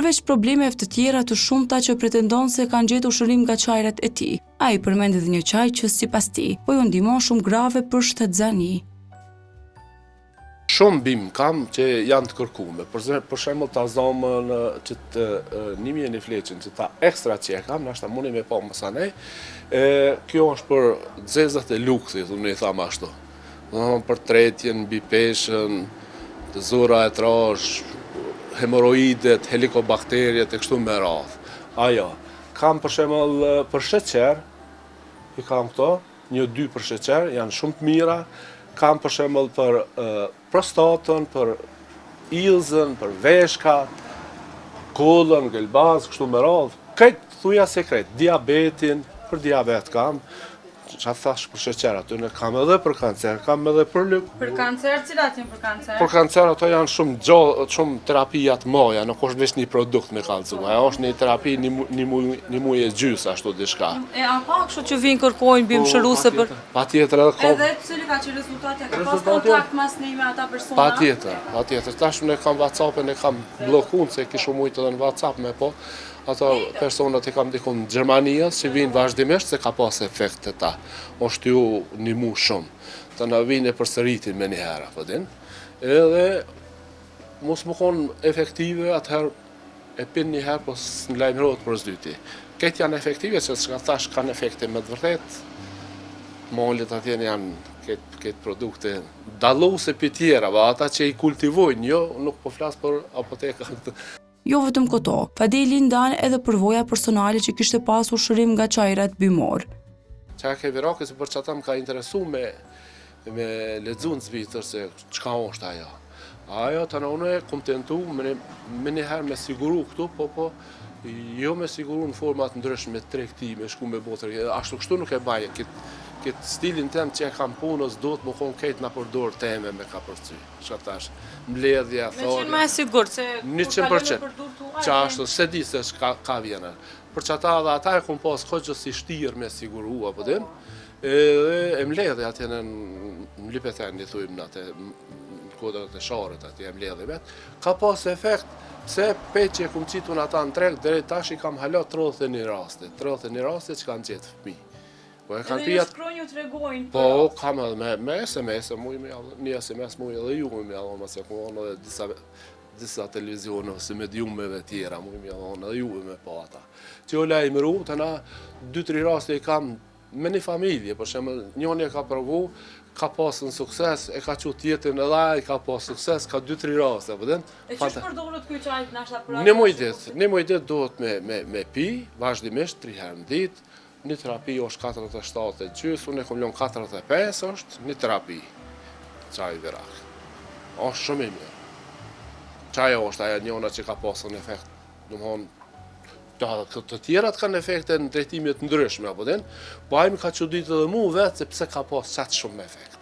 Përveç problemeve të tjera të shumta që pretendon se kanë gjetur shërim nga çajrat e tij, ai përmendi edhe një çaj që sipas tij po ju ndihmon shumë grave për shtatzani. Shumë bim kam që janë të kërkume. Për shembull ta zamën që të nimi një fleqën, që ta ekstra që e kam, nashta mundi me pa mësanej, kjo është për zezat e lukthit, unë i tham ashtu. Për tretjen, mbi peshën, të zura e trash, hemoroidet, helikobakteriet e kështu me radhë. Ajo, kam për shembull për sheqer, i kam këto, 1-2 për sheqer, janë shumë të mira. Kam për shembull për prostatën, për ilëzën, për veshkat, kollën, gelbaz, kështu me radhë. Këtë thuja sekret, diabetin, për diabet kam, që thash për sheqer aty, ne kam edhe për kancer, kam edhe për lyp. Për kancer, cilat janë për kancer? Për kancer ato janë shumë terapijat moja, nuk është veç një produkt me kallëzu, ajo është një terapi një muj e gjys ashtu diçka. E a ka kështu që vinë kërkojnë bimshëruese për... Patjetër edhe ka. Edhe cili ka që rezultatja, ka pas kontakt mas ne me ata persona? Patjetër. Tash ne kam WhatsApp-ën e kam bllokuar se kishu mujt edhe në WhatsApp me po. Ato personat i kam dikun në Gjermanijës që vinë vazhdimisht se ka pas efekt të ta. Është ju një mu shumë. Të në vinë e përsëritin me një herë, po din. Edhe mos më konë efektive, atëherë e pin një herë, po së në lajmërot për zdyti. Këtë janë efektive, që s'ka thash kanë efekte me të vërtet. Molit atjen janë këtë produkte dallose për tjera, ata që i kultivojnë, jo, nuk po flasë për apoteka. Jo vetëm këto, Fadeli ndan edhe përvoja personale që kishte pasur shërim nga çajrat bimor. Çaja ke virakës për çata më ka interesu me lexu në zvitër se çka është ajo. Ajo të në unë e kom tentu me njëherë me siguru këtu, po jo me siguru në format ndryshme, me tregti, me shku me botër, ashtu kështu nuk e baje, këtë stilin tem që e kam punës, do të më konë këtë në përdor teme me ka përcy. Shka tash, mbledhja, thorja... Me qenë ma e sigur, se... 100%. Qa ashtu, se di se ka vjene. Për që ata dhe ata e kom pas këtë që si shtirë me sigurua, po din, e mbledhja atje në lipet e një thujmë në atë kodrat e sharët atje e mbledhja vetë, ka pas efekt, pse pe që e kom qitu në ata në treg, dhe tash i kam halat 31 raste, 31 raste që kanë gjetë fëmi. Edhe ju shkronjë të regojnë? Po, kam edhe me SMS, një SMS mu edhe ju me alon, se ku onë edhe disa televizione ose mediumeve tjera, mu me alon edhe ju me pa ata. Që o lajmëru, të na 2-3 raste i kam me një familje, për shemë njënje ka provu, ka pasë në sukses, e ka që tjetën edhe i ka pasë sukses, ka 2-3 raste. E që shpërdorët këj qajt nashta për Një mujdet dohet me pi, vazhdimisht 3 herë në ditë. Një terapi është 47 e gjys, unë e kom lënë 45 është një terapi, çaj virak. është shumë i mirë. Çaja është aja njëna që ka pasur efekt, të tjerat kanë efekte në drejtime të ndryshme, apo den, po ai më ka çuditë edhe mua vetë se pse ka pas çat shumë efekt.